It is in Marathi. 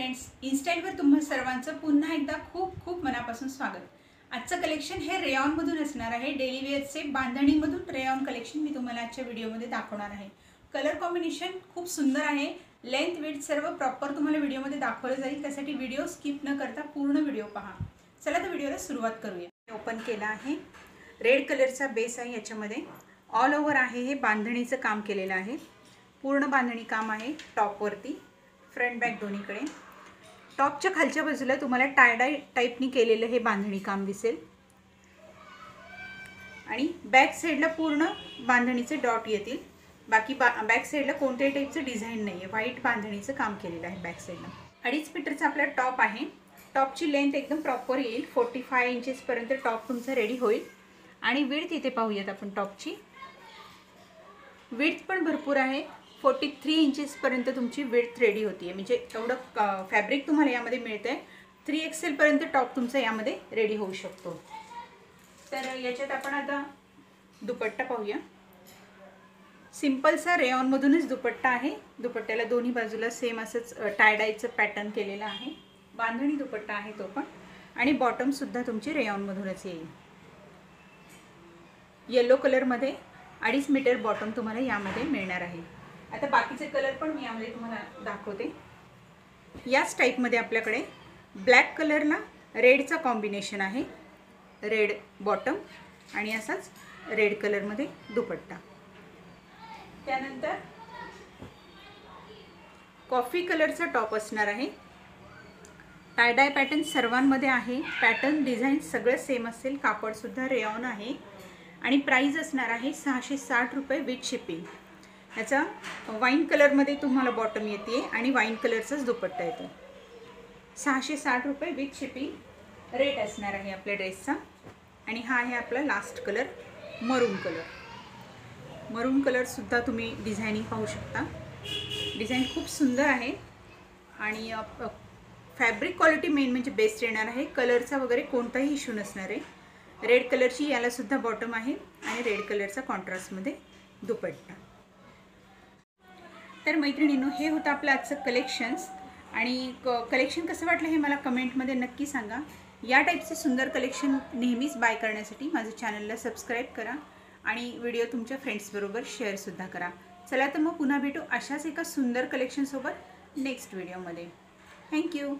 फ्रेंड्स, इनस्टाईलवर तुम्हा सर्वांचं पुन्हा एकदा खूप खूप मनापासून स्वागत। आजचं कलेक्शन हे रेयॉनमधून असणार आहे। डेली वेअरचे बांधणीमधून रेयॉन कलेक्शन मी तुम्हाला आजच्या व्हिडिओमध्ये दाखवणार आहे। कलर कॉम्बिनेशन खूप सुंदर आहे। लेंथ विड्थ सर्व प्रॉपर तुम्हाला व्हिडिओमध्ये दाखवलं जाईल, त्यासाठी व्हिडिओ स्किप न करता पूर्ण व्हिडिओ पहा। चला तर व्हिडिओला सुरुवात करूया। ओपन केला आहे, रेड कलरचा बेस आहे, याच्यामध्ये ऑल ओव्हर आहे हे बांधणीचं काम केलेलं आहे। पूर्ण बांधणी काम आहे। टॉपवरती फ्रंट बॅक दोन्हीकडे टॉपच्या खालच्या बाजूला तुम्हाला टाय टाइपनी केलेलं हे बांधणी काम दिसेल आणि बॅक साइडला पूर्ण बांधणीचे डॉट येतील। बाकी बॅक साइडला कोणत्याही टाइपचं डिझाइन नाहीये, व्हाईट बांधणीचं काम केलेलं आहे बॅक साइडला। 2.5 मीटरचा आपला टॉप आहे। टॉपची लेंथ एकदम प्रॉपर येईल, 45 इंचेस पर्यंत टॉप तुमचा रेडी होईल। आणि विड्थ इथे पाहूयात आपण। टॉपची विड्थ पण भरपूर आहे, 43 इंचेस पर्यंत तुमची विड्थ रेडी होती, म्हणजे एवढं फॅब्रिक तुम्हाला यामध्ये मिळते। 3XL पर्यंत टॉप तुमचा यामध्ये रेडी होऊ शकतो। तर याच्यात आपण आता दुपट्टा पाहूया। सिंपलसा रेयॉनमधूनच दुपट्टा आहे। दुपट्ट्याला दोन्ही बाजूला सेम असंच टाय डायचं पॅटर्न केलेलं आहे। बांधणी दुपट्टा आहे तो पण, आणि बॉटम सुद्धा तुमची रेयॉनमधूनच येईल। येलो कलरमध्ये 2.5 मीटर बॉटम तुम्हाला यामध्ये मिळणार आहे। आता बाकीचे कलर पण मी यामध्ये तुम्हाला दाखवते। याच टाइपमध्ये आपल्याकडे ब्लॅक कलरला रेडचा कॉम्बिनेशन आहे। रेड बॉटम आणि असाच रेड कलरमध्ये दुपट्टा। त्यानंतर कॉफी कलरचा टॉप असणार आहे। टाय डाय पॅटर्न सर्वांमध्ये आहे। पॅटर्न डिझाइन सगळं सेम असेल। कापड सुद्धा रेयॉन आहे आणि प्राइस असणार आहे 660 रुपये विथ शिपिंग। याचा वाईन कलरमध्ये तुम्हाला बॉटम येते आणि वाईन कलरचाच दुपट्टा येतो। 660 रुपये विथ शिपिंग रेट असणार आहे आपल्या ड्रेसचा। आणि हा आहे आपला लास्ट कलर, मरून कलर। मरून कलर सुद्धा तुम्ही डिझायनिंग पाहू शकता। डिझाइन खूप सुंदर आहे आणि फॅब्रिक क्वालिटी मेन म्हणजे बेस्ट येणार आहे। कलरचा वगैरे कोणताही इश्यू नसणार आहे। रेड कलरची याला सुद्धा बॉटम आहे आणि रेड कलरचा कॉन्ट्रास्टमध्ये दुपट्टा। तर मैत्रिणींनो, हे होतं आपलं आजचं कलेक्शन्स। आणि कलेक्शन कसं वाटलं हे मला कमेंटमध्ये नक्की सांगा। या टाईपचे सुंदर कलेक्शन नेहमीच बाय करण्यासाठी माझं चॅनलला सबस्क्राईब करा आणि व्हिडिओ तुमच्या फ्रेंड्सबरोबर शेअरसुद्धा करा। चला तर मग पुन्हा भेटू अशाच एका सुंदर कलेक्शनसोबत नेक्स्ट व्हिडिओमध्ये। थँक्यू।